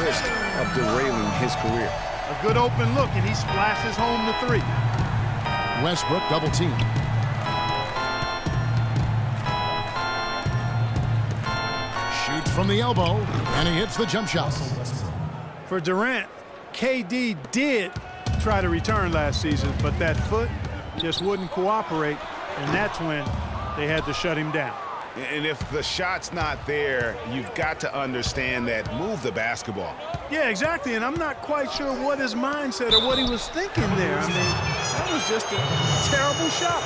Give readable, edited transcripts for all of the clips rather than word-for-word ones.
risk of derailing his career. A good open look, and he splashes home the three. Westbrook double team. Shoots from the elbow, and he hits the jump shot. For Durant, KD did try to return last season, but that foot just wouldn't cooperate, and that's when they had to shut him down. And if the shot's not there, you've got to understand that move the basketball. Yeah, exactly, and I'm not quite sure what his mindset or what he was thinking there. I mean, that was just a terrible shot.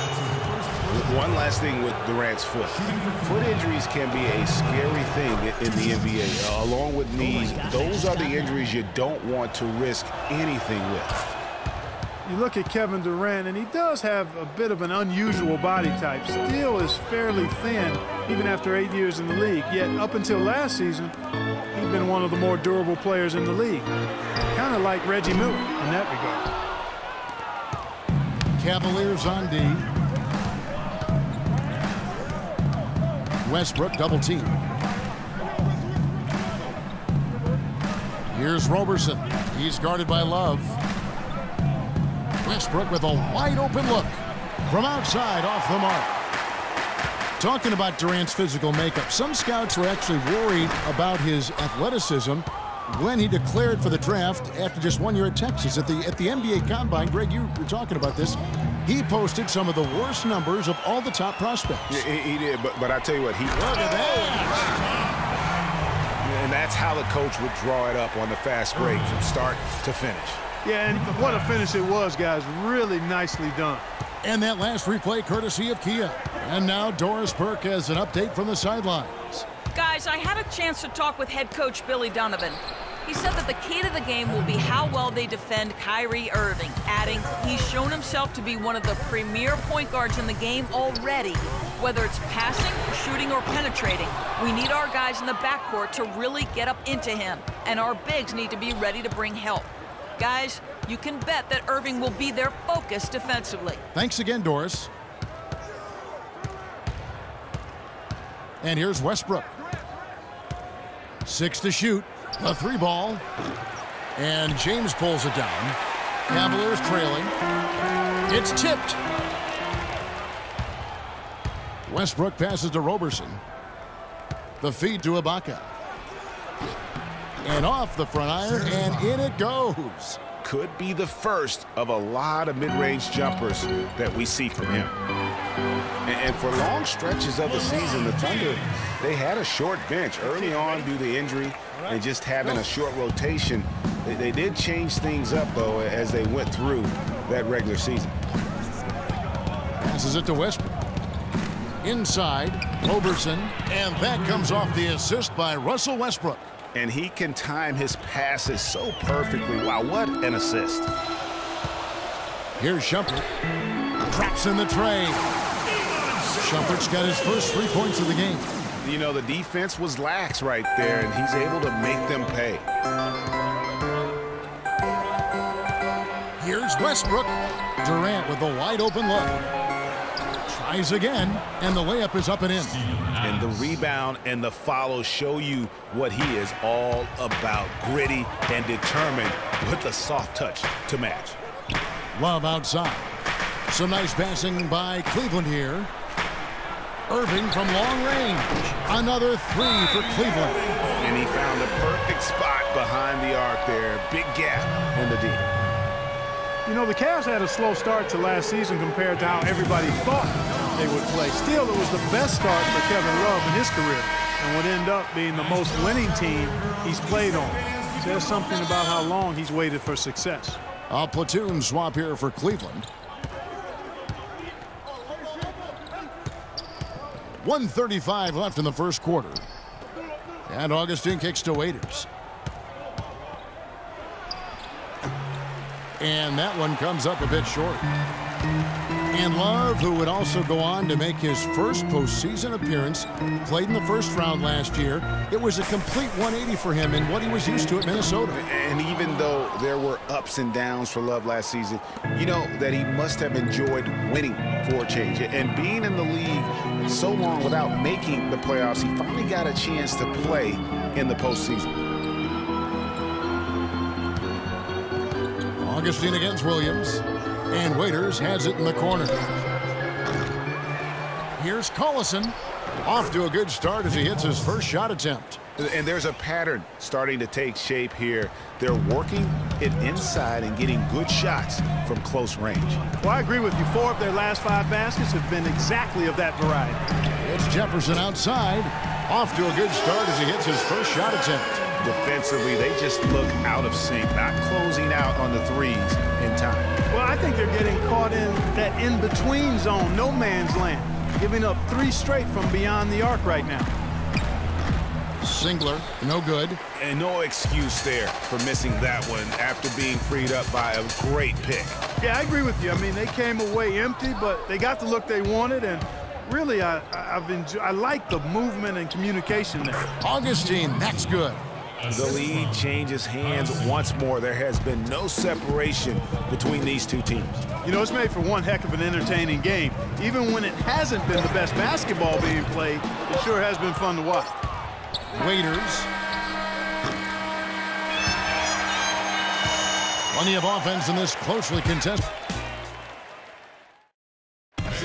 One last thing with Durant's foot. Foot injuries can be a scary thing in the NBA. Along with knees, those are the injuries you don't want to risk anything with. You look at Kevin Durant, and he does have a bit of an unusual body type. Still is fairly thin, even after 8 years in the league. Yet up until last season, he'd been one of the more durable players in the league. Kind of like Reggie Miller in that regard. Cavaliers on D. Westbrook double team. Here's Roberson. He's guarded by Love. Westbrook with a wide open look from outside off the mark. Talking about Durant's physical makeup, some scouts were actually worried about his athleticism when he declared for the draft after just 1 year at Texas. At the NBA Combine, Greg, you were talking about this. He posted some of the worst numbers of all the top prospects. Yeah, he did, but I tell you what, look at that. And that's how the coach would draw it up on the fast break from start to finish. Yeah, and what a finish it was, guys. Really nicely done. And that last replay courtesy of Kia. And now Doris Burke has an update from the sidelines. Guys, I had a chance to talk with head coach Billy Donovan. He said that the key to the game will be how well they defend Kyrie Irving, adding he's shown himself to be one of the premier point guards in the game already. Whether it's passing, shooting, or penetrating, we need our guys in the backcourt to really get up into him, and our bigs need to be ready to bring help. Guys, you can bet that Irving will be their focus defensively. Thanks again, Doris. And here's Westbrook. 6 to shoot. A 3 ball. And James pulls it down. Cavaliers trailing. It's tipped. Westbrook passes to Roberson. The feed to Ibaka. And off the front iron, and in it goes. Could be the first of a lot of mid-range jumpers that we see from him. And for long stretches of the season, the Thunder, they had a short bench early on due to injury and just having a short rotation. They did change things up, though, as they went through that regular season. Passes it to Westbrook. Inside, Roberson, and that comes off the assist by Russell Westbrook. And he can time his passes so perfectly. Wow, what an assist. Here's Shumpert. Traps in the tray. Shumpert's got his first 3 points of the game. You know, the defense was lax right there, and he's able to make them pay. Here's Westbrook. Durant with a wide open look. Tries again, and the layup is up and in. And the rebound and the follow show you what he is all about. Gritty and determined with the soft touch to match. Love outside. Some nice passing by Cleveland here. Irving from long range. Another 3 for Cleveland. And he found the perfect spot behind the arc there. Big gap in the D. You know, the Cavs had a slow start to last season compared to how everybody thought they would play. Still, it was the best start for Kevin Love in his career and would end up being the most winning team he's played on. Says something about how long he's waited for success. A platoon swap here for Cleveland. 1:35 left in the first quarter. And Augustine kicks to Waiters. And that one comes up a bit short. And Love, who would also go on to make his first postseason appearance, played in the first round last year. It was a complete 180 for him in what he was used to at Minnesota. And even though there were ups and downs for Love last season, you know that he must have enjoyed winning for a change. And being in the league so long without making the playoffs, he finally got a chance to play in the postseason. Augustine against Williams. And Waiters has it in the corner. Here's Collison. Off to a good start as he hits his first shot attempt. And there's a pattern starting to take shape here. They're working it inside and getting good shots from close range. Well, I agree with you. 4 of their last 5 baskets have been exactly of that variety. It's Jefferson outside. Off to a good start as he hits his first shot attempt. Defensively, they just look out of sync, not closing out on the threes in time. Well, I think they're getting caught in that in-between zone, no man's land, giving up 3 straight from beyond the arc right now. Singler, no good. And no excuse there for missing that one after being freed up by a great pick. Yeah, I agree with you. I mean, they came away empty, but they got the look they wanted, and really, I like the movement and communication there. Augustine, that's good. The lead changes hands once more. There has been no separation between these two teams. You know, it's made for one heck of an entertaining game. Even when it hasn't been the best basketball being played, it sure has been fun to watch. Waiters. Plenty of offense in this closely contested.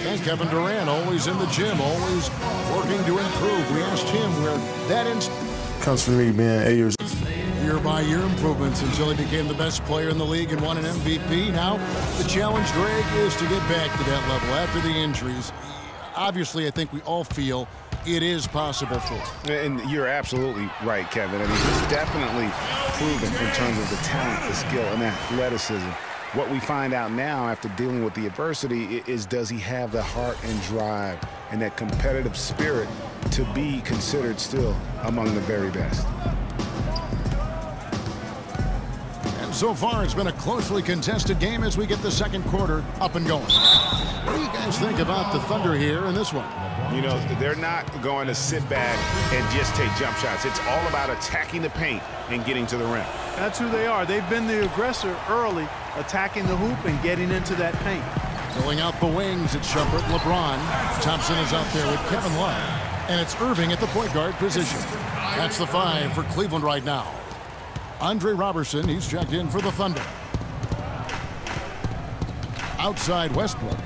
And Kevin Durant, always in the gym, always working to improve. We asked him where that comes from me being 8 years old. Year-by-year improvements until he became the best player in the league and won an MVP. Now the challenge, Greg, is to get back to that level after the injuries. Obviously, I think we all feel it is possible for him. And you're absolutely right, Kevin. I mean, he's definitely proven in terms of the talent, the skill, and athleticism. What we find out now after dealing with the adversity is, does he have the heart and drive and that competitive spirit to be considered still among the very best? And so far, it's been a closely contested game as we get the second quarter up and going. What do you guys think about the Thunder here in this one? You know, they're not going to sit back and just take jump shots. It's all about attacking the paint and getting to the rim. That's who they are. They've been the aggressor early, attacking the hoop and getting into that paint. Filling out the wings, it's Shumpert, LeBron. Thompson is out there with Kevin Love. And it's Irving at the point guard position. That's the 5 for Cleveland right now. Andre Robertson, he's checked in for the Thunder. Outside Westbrook.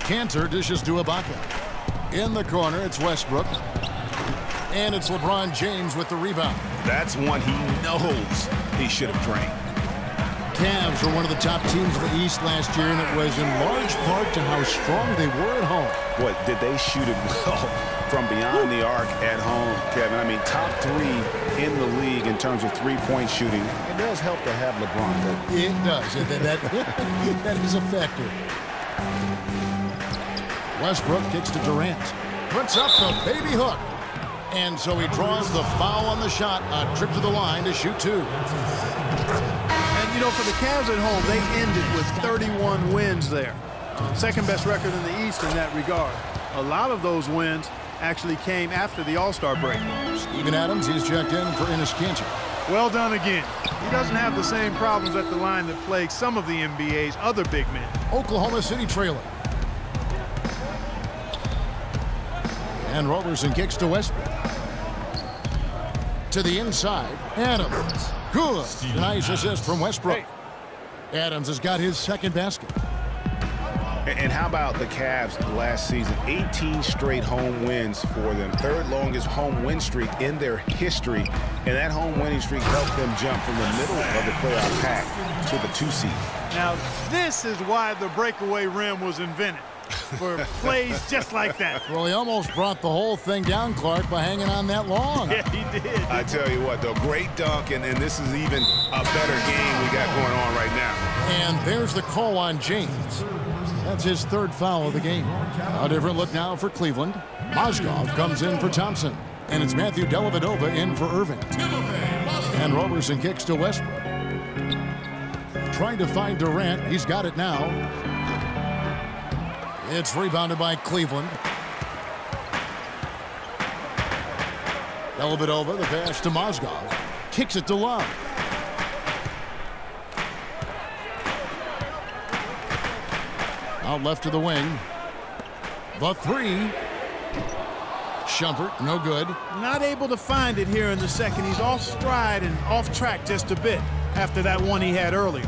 Cantor dishes to Ibaka. In the corner, it's Westbrook. And it's LeBron James with the rebound. That's one he knows he should have drained. Cavs were one of the top teams of the East last year, and it was in large part to how strong they were at home. Boy, did they shoot it well from beyond the arc at home, Kevin. I mean, top 3 in the league in terms of three-point shooting. It does help to have LeBron, though. It does. That is a factor. Westbrook kicks to Durant. Puts up the baby hook. And so he draws the foul on the shot. A trip to the line to shoot 2. And, you know, for the Cavs at home, they ended with 31 wins there. Second best record in the East in that regard. A lot of those wins actually came after the All-Star break. Steven Adams, he's checked in for Enes Kanter. Well done again. He doesn't have the same problems at the line that plague some of the NBA's other big men. Oklahoma City trailing. And Robertson kicks to Westbrook. To the inside, Adams. Good. Nice assist from Westbrook. Adams has got his second basket. And how about the Cavs last season? 18 straight home wins for them. Third longest home win streak in their history. And that home winning streak helped them jump from the middle of the playoff pack to the 2 seed. Now, this is why the breakaway rim was invented. For plays just like that. Well, he almost brought the whole thing down, Clark, by hanging on that long. Yeah, he did. I tell you what, though, great dunk, and this is even a better game we got going on right now. And there's the call on James. That's his 3rd foul of the game. A different look now for Cleveland. Mozgov comes in for Thompson. And it's Matthew Dellavedova in for Irving. And Robertson kicks to Westbrook. Trying to find Durant. He's got it now. It's rebounded by Cleveland. Dellavedova, the pass to Mozgov. Kicks it to Love. Out left to the wing. The 3. Shumpert, no good. Not able to find it here in the second. He's off stride and off track just a bit. after that one he had earlier.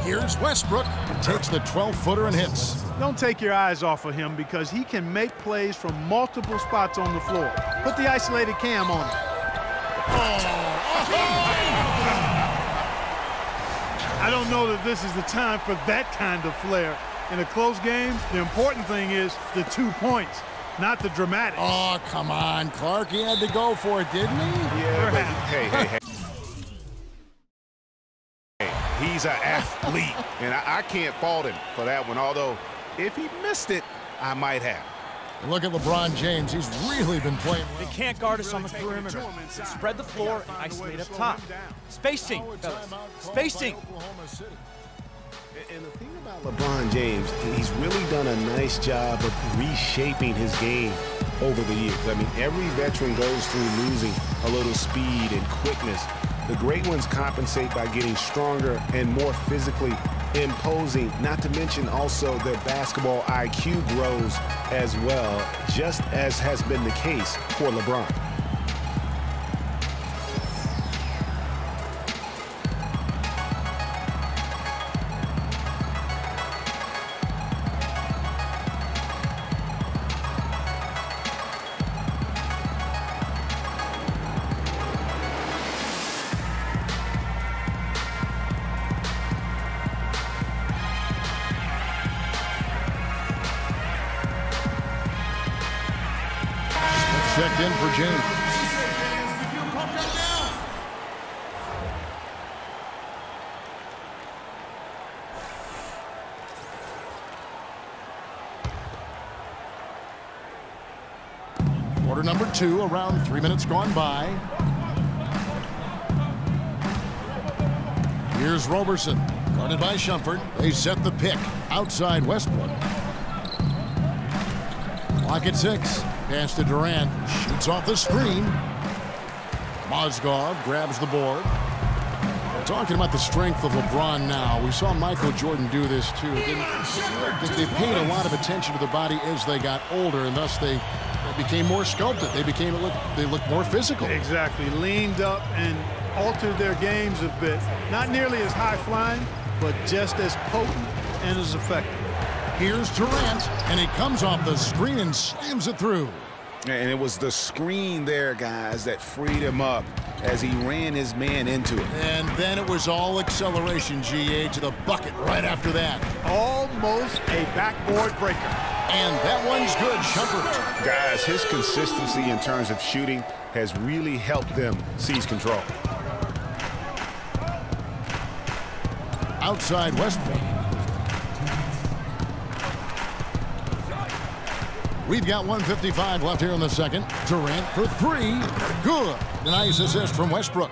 Here's Westbrook. Takes the 12-footer and hits. Don't take your eyes off of him because he can make plays from multiple spots on the floor. Put the isolated cam on him. I don't know that this is the time for that kind of flair. In a close game, the important thing is the 2 points, not the dramatics. Oh, come on, Clark. He had to go for it, didn't he? Yeah, but hey. He's an athlete, and I can't fault him for that one, although if he missed it, I might have. Look at LeBron James. He's really been playing well. They can't guard us on the perimeter. Spread the floor and isolate up top. Spacing, fellas. Spacing. And the thing about LeBron James, he's really done a nice job of reshaping his game over the years. I mean, every veteran goes through losing a little speed and quickness. The great ones compensate by getting stronger and more physically imposing, not to mention also their basketball IQ grows as well, just as has been the case for LeBron. Checked in for James. Quarter number 2, around 3 minutes gone by. Here's Roberson, guarded by Shumpert. They set the pick outside Westbrook. Clock at 6. Pass to Durant. Shoots off the screen. Mozgov grabs the board. Talking about the strength of LeBron now. We saw Michael Jordan do this too. They paid a lot of attention to the body as they got older, and thus they became more sculpted. They looked more physical. Exactly. Leaned up and altered their games a bit. Not nearly as high-flying, but just as potent and as effective. Here's Durant, and he comes off the screen and slams it through. And it was the screen there, guys, that freed him up as he ran his man into it. And then it was all acceleration, GA, to the bucket right after that. Almost a backboard breaker. And that one's good, Shumpert. Guys, his consistency in terms of shooting has really helped them seize control. Outside Westbrook. We've got 1:55 left here in the second. Durant for 3. Good. Nice assist from Westbrook.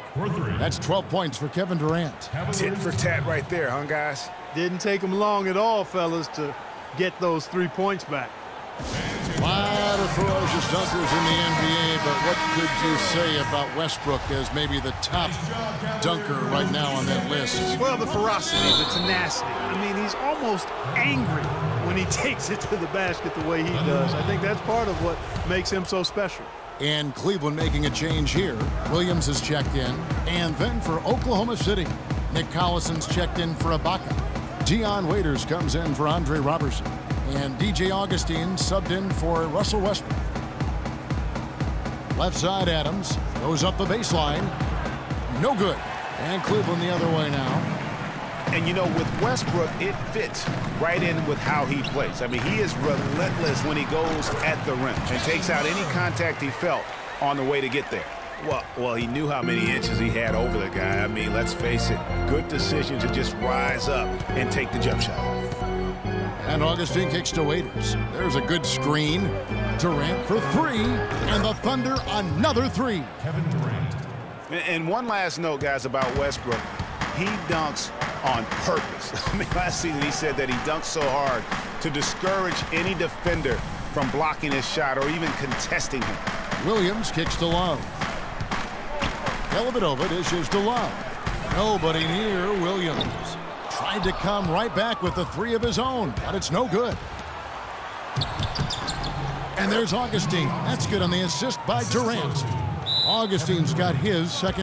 That's 12 points for Kevin Durant. Tit for tat right there, huh, guys? Didn't take him long at all, fellas, to get those 3 points back. A lot of ferocious dunkers in the NBA, but what could you say about Westbrook as maybe the top dunker right now on that list? Well, the ferocity, the tenacity. I mean, he's almost angry when he takes it to the basket the way he does. I think that's part of what makes him so special. And Cleveland making a change here. Williams has checked in. And then for Oklahoma City, Nick Collison's checked in for Ibaka. Dion Waiters comes in for Andre Robertson. And DJ Augustine subbed in for Russell Westbrook. Left side Adams goes up the baseline. No good. And Cleveland the other way now. And, you know, with Westbrook, it fits right in with how he plays. I mean, he is relentless when he goes at the rim and takes out any contact he felt on the way to get there. Well, he knew how many inches he had over the guy. I mean, let's face it, good decision to just rise up and take the jump shot. And Augustine kicks to Waiters. There's a good screen. Durant for 3. And the Thunder another 3. Kevin Durant. And one last note, guys, about Westbrook. He dunks on purpose. I mean, last season he said that he dunked so hard to discourage any defender from blocking his shot or even contesting him. Williams kicks to Love. Dellavedova dishes to Love. Nobody near Williams. Tried to come right back with the 3 of his own, but it's no good. And there's Augustine. That's good on the assist by Durant. Augustine's got his second.